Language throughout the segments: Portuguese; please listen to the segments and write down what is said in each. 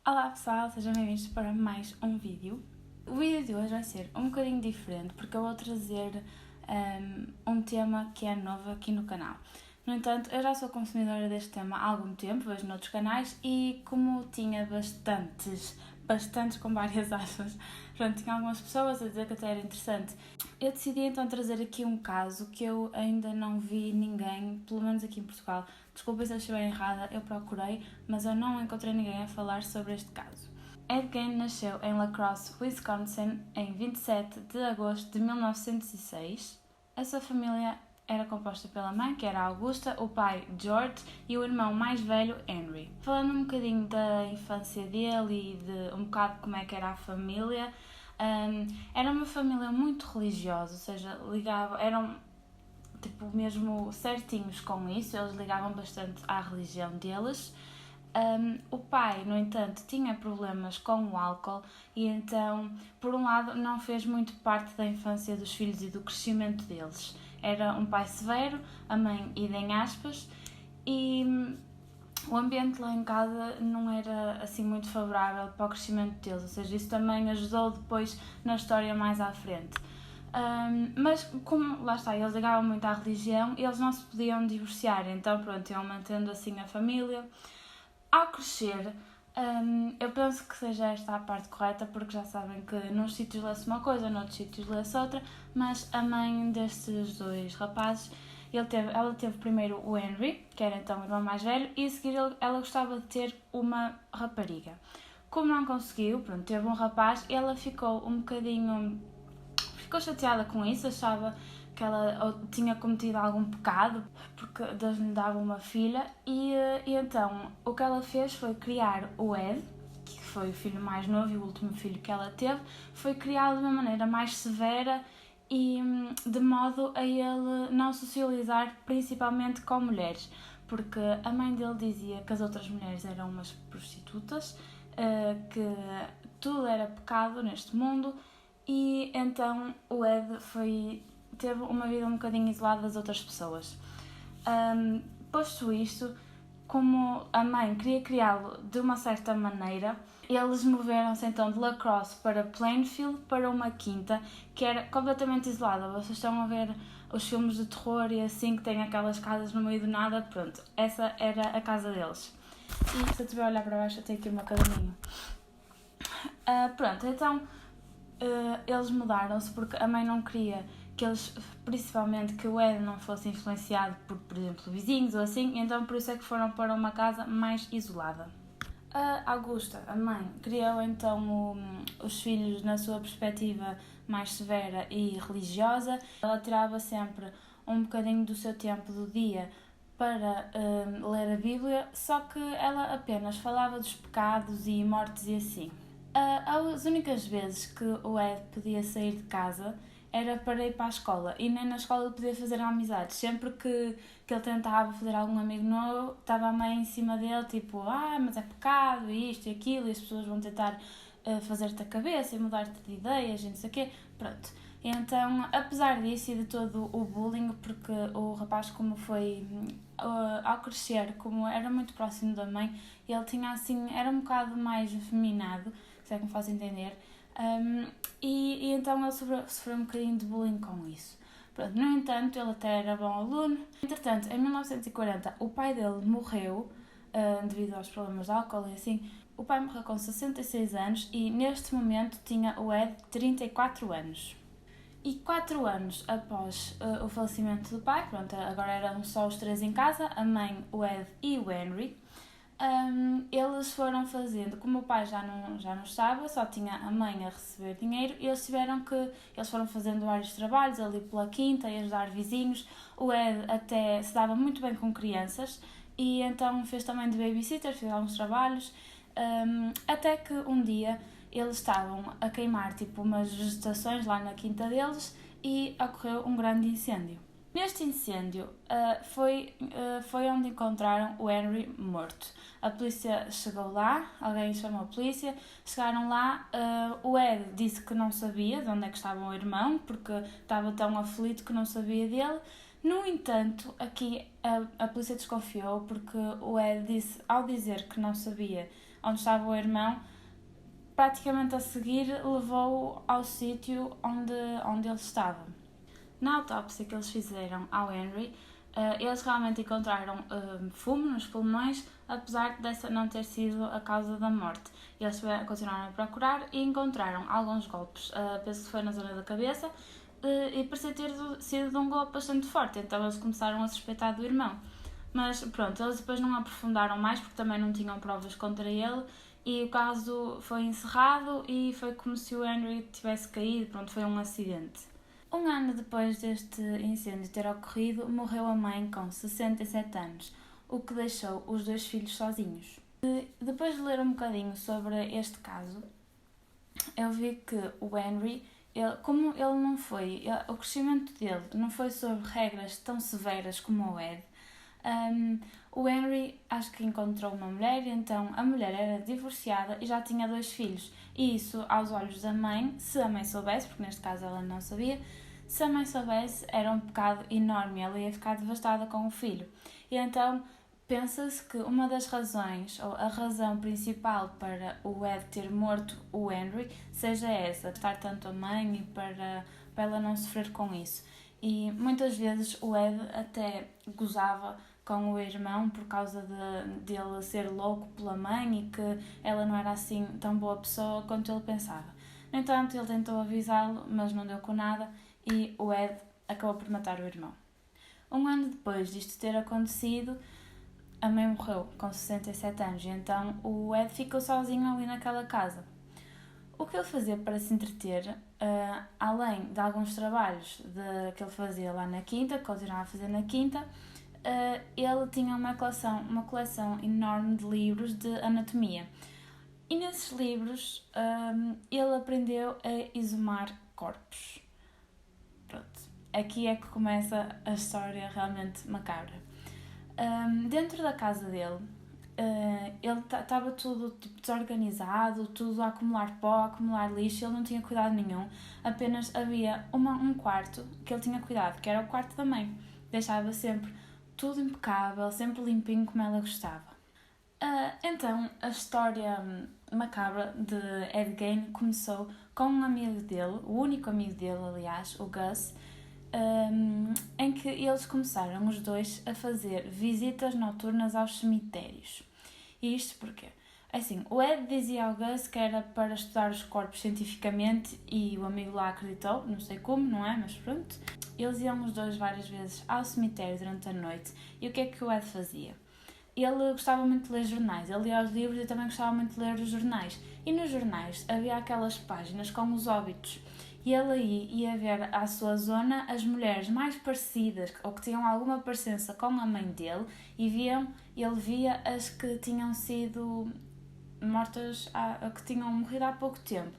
Olá pessoal, sejam bem-vindos para mais um vídeo. O vídeo de hoje vai ser um bocadinho diferente porque eu vou trazer um tema que é novo aqui no canal. No entanto, eu já sou consumidora deste tema há algum tempo, vejo noutros canais e como tinha bastantes com várias aspas, pronto, tinha algumas pessoas a dizer que até era interessante. Eu decidi então trazer aqui um caso que eu ainda não vi ninguém, pelo menos aqui em Portugal. Desculpa se eu estiver errada, eu procurei, mas eu não encontrei ninguém a falar sobre este caso. Ed Gein nasceu em La Crosse, Wisconsin, em 27 de agosto de 1906. A sua família era composta pela mãe, que era Augusta, o pai, George, e o irmão mais velho, Henry. Falando um bocadinho da infância dele e de um bocado como é que era a família, era uma família muito religiosa, ou seja, eram mesmo certinhos com isso, eles ligavam bastante à religião deles. O pai, no entanto, tinha problemas com o álcool e então, por um lado, não fez muito parte da infância dos filhos e do crescimento deles. Era um pai severo, a mãe ida em aspas, e o ambiente lá em casa não era assim muito favorável para o crescimento deles, ou seja, isso também ajudou depois na história mais à frente. Mas como, lá está, eles ligavam muito à religião, eles não se podiam divorciar, então pronto, iam mantendo assim a família. Ao crescer, eu penso que seja esta a parte correta, porque já sabem que nos sítios lê-se uma coisa, noutros sítios lê-se outra, mas a mãe destes dois rapazes, ela teve primeiro o Henry, que era então o irmão mais velho, e a seguir ela gostava de ter uma rapariga. Como não conseguiu, pronto, teve um rapaz, ela ficou chateada com isso, achava que ela tinha cometido algum pecado porque Deus lhe dava uma filha e então o que ela fez foi criar o Ed, que foi o filho mais novo e o último filho que ela teve, foi criá-lo de uma maneira mais severa e de modo a ele não socializar principalmente com mulheres, porque a mãe dele dizia que as outras mulheres eram umas prostitutas, que tudo era pecado neste mundo. E então o Ed teve uma vida um bocadinho isolada das outras pessoas. Posto isto, como a mãe queria criá-lo de uma certa maneira, eles moveram-se então de La Crosse para Plainfield, para uma quinta que era completamente isolada. Vocês estão a ver os filmes de terror e assim, que têm aquelas casas no meio do nada, pronto, essa era a casa deles. E se eu estiver a olhar para baixo, eu tenho aqui uma caderninho. Pronto, então eles mudaram-se porque a mãe não queria que eles, principalmente que o Ed não fosse influenciado por exemplo, vizinhos ou assim, então por isso é que foram para uma casa mais isolada. A Augusta, a mãe, criou então os filhos na sua perspectiva mais severa e religiosa. Ela tirava sempre um bocadinho do seu tempo do dia para ler a Bíblia, só que ela apenas falava dos pecados e mortes e assim. As únicas vezes que o Ed podia sair de casa era para ir para a escola e nem na escola ele podia fazer amizades. Sempre que ele tentava fazer algum amigo novo, estava a mãe em cima dele, tipo, mas é pecado, isto e aquilo, e as pessoas vão tentar fazer-te a cabeça e mudar-te de ideias e não sei o quê, pronto. Então, apesar disso e de todo o bullying, porque o rapaz, como foi ao crescer, como era muito próximo da mãe, ele tinha assim, era um bocado mais afeminado, se é que me faz entender, e então ele sofreu um bocadinho de bullying com isso. Pronto, no entanto, ele até era bom aluno. Entretanto, em 1940, o pai dele morreu devido aos problemas de álcool e assim. O pai morreu com 66 anos e neste momento tinha o Ed 34 anos. E 4 anos após o falecimento do pai, pronto, agora eram só os três em casa, a mãe, o Ed e o Henry, eles foram fazendo, como o pai já não estava, só tinha a mãe a receber dinheiro, eles foram fazendo vários trabalhos ali pela quinta, a ajudar vizinhos. O Ed até se dava muito bem com crianças e então fez também de babysitter, fez alguns trabalhos, até que um dia eles estavam a queimar tipo umas vegetações lá na quinta deles e ocorreu um grande incêndio. Neste incêndio foi onde encontraram o Henry morto. A polícia chegou lá, alguém chamou a polícia, chegaram lá, o Ed disse que não sabia de onde é que estava o irmão, porque estava tão aflito que não sabia dele. No entanto, aqui a polícia desconfiou porque o Ed disse, ao dizer que não sabia onde estava o irmão, praticamente a seguir levou-o ao sítio onde ele estava. Na autópsia que eles fizeram ao Henry, eles realmente encontraram fumo nos pulmões, apesar dessa não ter sido a causa da morte. Eles continuaram a procurar e encontraram alguns golpes, penso que foi na zona da cabeça, e parecia ter sido de um golpe bastante forte, então eles começaram a suspeitar do irmão. Mas pronto, eles depois não aprofundaram mais porque também não tinham provas contra ele e o caso foi encerrado e foi como se o Henry tivesse caído, pronto, foi um acidente. Um ano depois deste incêndio ter ocorrido, morreu a mãe com 67 anos, o que deixou os 2 filhos sozinhos. Depois de ler um bocadinho sobre este caso, eu vi que o Henry, como ele não foi, o crescimento dele não foi sobre regras tão severas como o Ed, o Henry acho que encontrou uma mulher, então a mulher era divorciada e já tinha 2 filhos. E isso, aos olhos da mãe, se a mãe soubesse, porque neste caso ela não sabia, se a mãe soubesse era um pecado enorme, ela ia ficar devastada com o filho. E então pensa-se que uma das razões, ou a razão principal para o Ed ter morto o Henry, seja essa, estar tanto a mãe e para ela não sofrer com isso. E muitas vezes o Ed até gozava com o irmão por causa dele ser louco pela mãe e que ela não era assim tão boa pessoa quanto ele pensava. No entanto, ele tentou avisá-lo, mas não deu com nada e o Ed acabou por matar o irmão. Um ano depois disto ter acontecido, a mãe morreu com 67 anos e então o Ed ficou sozinho ali naquela casa. O que ele fazia para se entreter, além de alguns trabalhos que ele fazia lá na quinta, que continuava a fazer na quinta, ele tinha uma coleção enorme de livros de anatomia. E nesses livros ele aprendeu a exumar corpos. Pronto. Aqui é que começa a história realmente macabra. Dentro da casa dele, ele estava tudo tipo, desorganizado, tudo a acumular pó, a acumular lixo, ele não tinha cuidado nenhum, apenas havia um quarto que ele tinha cuidado, que era o quarto da mãe. Deixava sempre tudo impecável, sempre limpinho como ela gostava. Então, a história macabra de Ed Gein começou com um amigo dele, o único amigo dele, aliás, o Gus, em que eles começaram os dois a fazer visitas noturnas aos cemitérios. E isto porquê? Assim, o Ed dizia ao Gus que era para estudar os corpos cientificamente e o amigo lá acreditou, não sei como, não é? Mas pronto. Eles iam os dois várias vezes ao cemitério durante a noite e o que é que o Ed fazia? Ele gostava muito de ler jornais, ele lia os livros e também gostava muito de ler os jornais. E nos jornais havia aquelas páginas com os óbitos. E ele aí ia ver à sua zona as mulheres mais parecidas ou que tinham alguma parecença com a mãe dele e ele via as que tinham sido mortas, que tinham morrido há pouco tempo,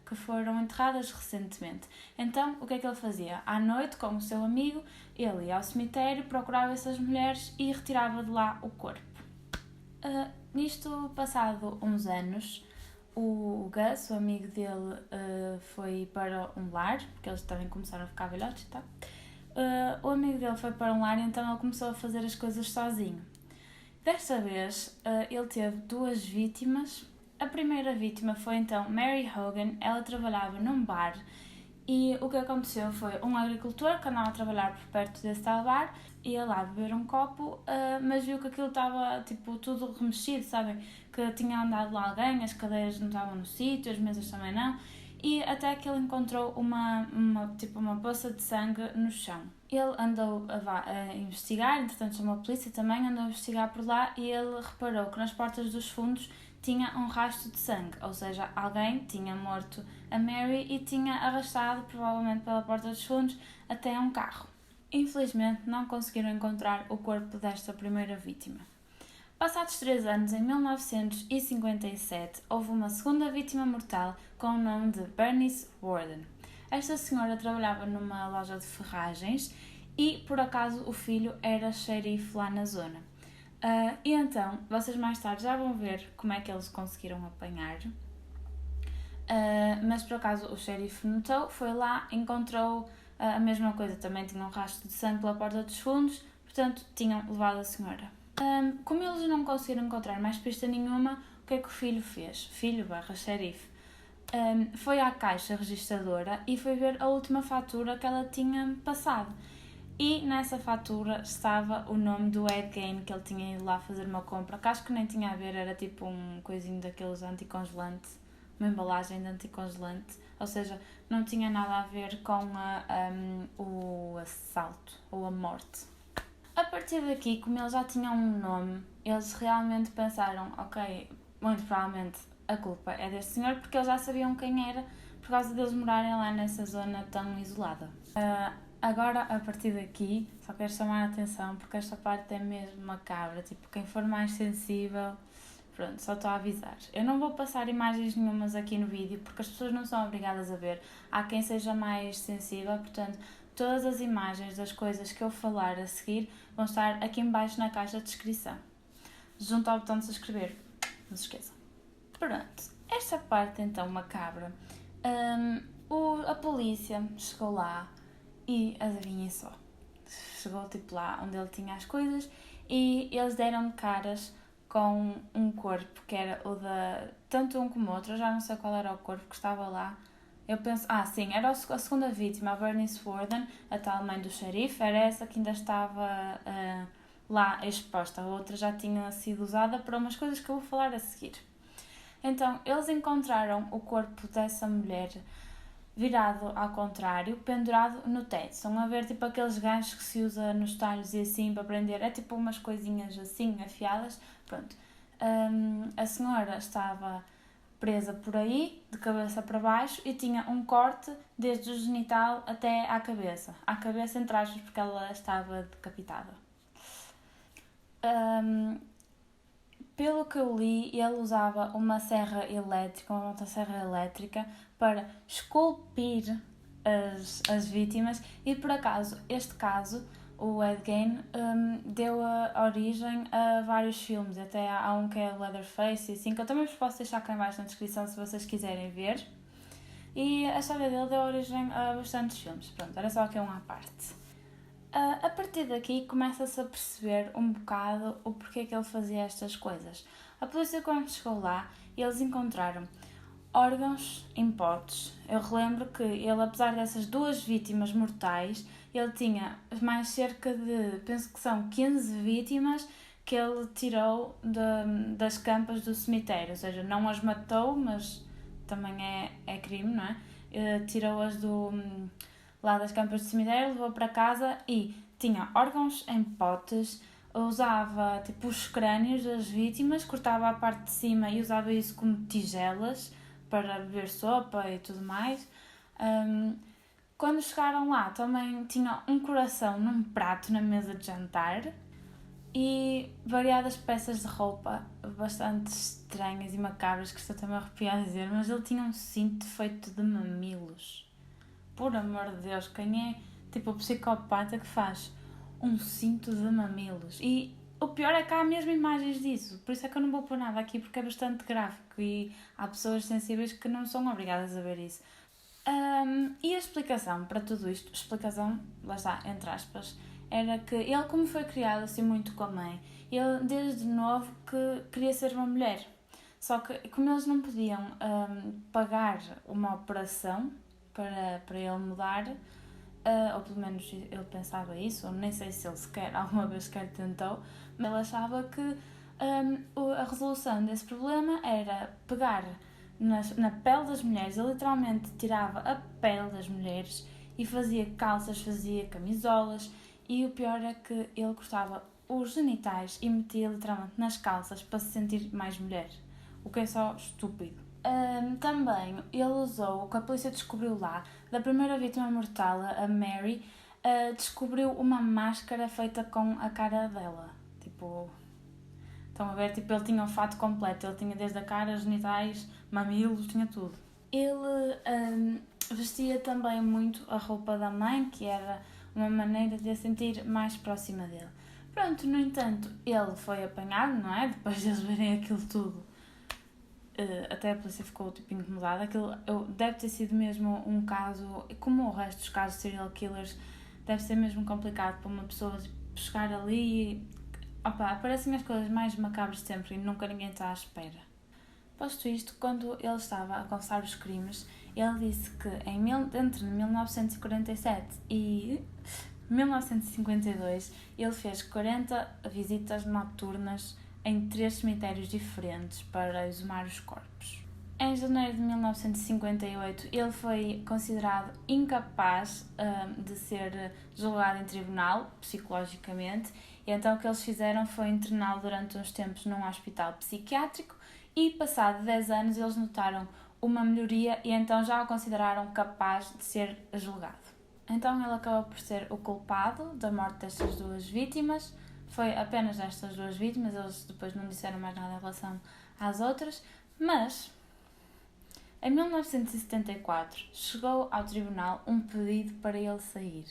que foram enterradas recentemente. Então, o que é que ele fazia? À noite, com o seu amigo, ele ia ao cemitério, procurava essas mulheres e retirava de lá o corpo. Nisto, passado uns anos, o Gus, o amigo dele, foi para um lar, porque eles também começaram a ficar velhotes, tá? O amigo dele foi para um lar e então ele começou a fazer as coisas sozinho. Desta vez, ele teve 2 vítimas. A primeira vítima foi então Mary Hogan. Ela trabalhava num bar e o que aconteceu foi um agricultor que andava a trabalhar por perto desse tal bar ia lá beber um copo, mas viu que aquilo estava tipo tudo remexido, sabem? Que tinha andado lá alguém, as cadeiras não estavam no sítio, as mesas também não, e até que ele encontrou uma poça de sangue no chão. Ele andou a investigar, entretanto chamou a polícia também, andou a investigar por lá e ele reparou que nas portas dos fundos tinha um rastro de sangue, ou seja, alguém tinha morto a Mary e tinha arrastado, provavelmente pela porta dos fundos, até um carro. Infelizmente, não conseguiram encontrar o corpo desta primeira vítima. Passados 3 anos, em 1957, houve uma segunda vítima mortal com o nome de Bernice Worden. Esta senhora trabalhava numa loja de ferragens e, por acaso, o filho era xerife lá na zona. E então, vocês mais tarde já vão ver como é que eles conseguiram apanhar. Mas, por acaso, o xerife notou, foi lá, encontrou a mesma coisa, também tinha um rastro de sangue pela porta dos fundos, portanto, tinham levado a senhora. Como eles não conseguiram encontrar mais pista nenhuma, o que é que o filho fez? Filho barra xerife. Foi à caixa registradora e foi ver a última fatura que ela tinha passado. E nessa fatura estava o nome do Ed Gein, que ele tinha ido lá fazer uma compra, que acho que nem tinha a ver, era tipo um coisinho daqueles anticongelante, uma embalagem de anticongelante, ou seja, não tinha nada a ver com o assalto ou a morte. A partir daqui, como eles já tinham um nome, eles realmente pensaram, ok, muito provavelmente a culpa é deste senhor, porque eles já sabiam quem era, por causa deles morarem lá nessa zona tão isolada. Agora, a partir daqui, só quero chamar a atenção, porque esta parte é mesmo macabra, tipo, quem for mais sensível, pronto, só estou a avisar. Eu não vou passar imagens nenhumas aqui no vídeo, porque as pessoas não são obrigadas a ver. Há quem seja mais sensível, portanto, todas as imagens das coisas que eu falar a seguir vão estar aqui em baixo na caixa de descrição, junto ao botão de subscrever, não se esqueçam. Pronto, esta parte então macabra, a polícia chegou lá e adivinhem só, chegou tipo lá onde ele tinha as coisas e eles deram de caras com um corpo que era o da, tanto um como o outro, eu já não sei qual era o corpo que estava lá. Eu penso, sim, era a segunda vítima, a Bernice Worden, a tal mãe do xerife, era essa que ainda estava lá exposta. A outra já tinha sido usada para umas coisas que eu vou falar a seguir. Então, eles encontraram o corpo dessa mulher virado ao contrário, pendurado no teto. Estão a ver tipo aqueles ganchos que se usa nos talhos e assim para prender, é tipo umas coisinhas assim afiadas. Pronto. A senhora estava presa por aí, de cabeça para baixo, e tinha um corte desde o genital até à cabeça. À cabeça, entre aspas, porque ela estava decapitada. Pelo que eu li, ele usava uma serra elétrica, uma motosserra elétrica, para esculpir as vítimas, e por acaso, este caso, o Ed Gein, deu a origem a vários filmes, até há um que é Leatherface e assim, que eu também vos posso deixar cá em baixo na descrição se vocês quiserem ver. E a história dele deu origem a bastantes filmes. Pronto, era só aqui uma à parte. A partir daqui começa-se a perceber um bocado o porquê que ele fazia estas coisas. A polícia, quando chegou lá, eles encontraram órgãos em potes. Eu relembro que ele, apesar dessas duas vítimas mortais, ele tinha mais cerca de, penso que são 15 vítimas que ele tirou das campas do cemitério. Ou seja, não as matou, mas também é crime, não é? Tirou-as lá das campas do cemitério, levou para casa e tinha órgãos em potes, usava tipo os crânios das vítimas, cortava a parte de cima e usava isso como tigelas para beber sopa e tudo mais. Quando chegaram lá também tinha um coração num prato na mesa de jantar e variadas peças de roupa bastante estranhas e macabras, que estou também arrepiada a dizer, mas ele tinha um cinto feito de mamilos. Por amor de Deus, quem é tipo o psicopata que faz um cinto de mamilos? E o pior é que há mesmo imagens disso, por isso é que eu não vou pôr nada aqui, porque é bastante gráfico e há pessoas sensíveis que não são obrigadas a ver isso. E a explicação para tudo isto, explicação, lá está, entre aspas, era que ele, como foi criado assim muito com a mãe, ele desde novo que queria ser uma mulher. Só que como eles não podiam pagar uma operação para ele mudar, ou pelo menos ele pensava isso, ou nem sei se ele sequer alguma vez sequer tentou, mas ele achava que a resolução desse problema era pegar na pele das mulheres. Ele literalmente tirava a pele das mulheres e fazia calças, fazia camisolas, e o pior é que ele cortava os genitais e metia literalmente nas calças para se sentir mais mulher, o que é só estúpido. Também ele usou, o que a polícia descobriu lá, da primeira vítima mortal, a Mary, descobriu uma máscara feita com a cara dela. Tipo, estão a ver? Tipo, ele tinha um fato completo, ele tinha desde a cara, genitais, mamilos, tinha tudo. Ele vestia também muito a roupa da mãe, que era uma maneira de a sentir mais próxima dele. Pronto, no entanto, ele foi apanhado, não é? Depois de eles verem aquilo tudo. Até a polícia ficou tipo incomodada. Aquilo deve ter sido mesmo um caso, como o resto dos casos de serial killers, deve ser mesmo complicado para uma pessoa tipo, chegar ali e aparecem as coisas mais macabras de sempre e nunca ninguém está à espera. Posto isto, quando ele estava a confessar os crimes, ele disse que entre 1947 e 1952 ele fez 40 visitas noturnas em 3 cemitérios diferentes para exumar os corpos. Em janeiro de 1958 ele foi considerado incapaz de ser julgado em tribunal, psicologicamente, e então o que eles fizeram foi interná-lo durante uns tempos num hospital psiquiátrico e, passado 10 anos, eles notaram uma melhoria e então já o consideraram capaz de ser julgado. Então ele acabou por ser o culpado da morte destas 2 vítimas. Foi apenas destas 2 vítimas, eles depois não disseram mais nada em relação às outras, mas em 1974 chegou ao tribunal um pedido para ele sair.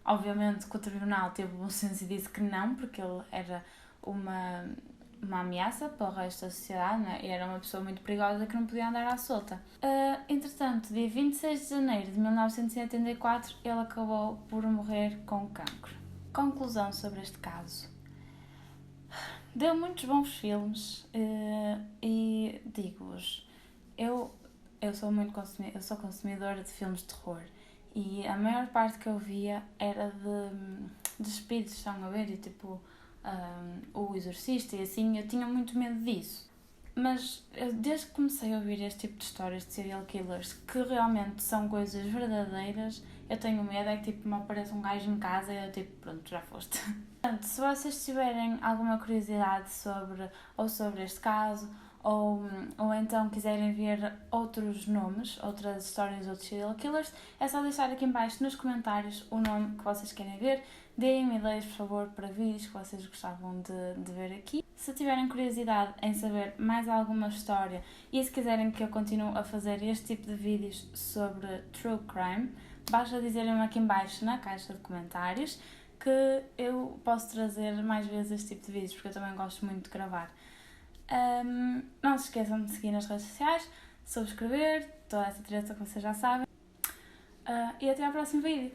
Obviamente que o tribunal teve bom senso e disse que não, porque ele era uma ameaça para o resto da sociedade, né? E era uma pessoa muito perigosa que não podia andar à solta. Entretanto, dia 26 de janeiro de 1984, ele acabou por morrer com cancro. Conclusão sobre este caso. Deu muitos bons filmes e digo-vos, eu sou consumidora de filmes de terror e a maior parte que eu via era de espíritos, estão a ver, e o Exorcista e assim, eu tinha muito medo disso. Mas desde que comecei a ouvir este tipo de histórias de serial killers, que realmente são coisas verdadeiras, eu tenho medo, é que me aparece um gajo em casa e eu pronto, já foste. Portanto, se vocês tiverem alguma curiosidade sobre este caso, ou então quiserem ver outros nomes, outras histórias de outros serial killers, é só deixar aqui em baixo nos comentários o nome que vocês querem ver. Deem-me ideias, por favor, para vídeos que vocês gostavam de ver aqui. Se tiverem curiosidade em saber mais alguma história e se quiserem que eu continue a fazer este tipo de vídeos sobre true crime, basta dizerem-me aqui em baixo na caixa de comentários que eu posso trazer mais vezes este tipo de vídeos, porque eu também gosto muito de gravar. Não se esqueçam de seguir nas redes sociais, subscrever, toda essa treta que vocês já sabem. E até ao próximo vídeo.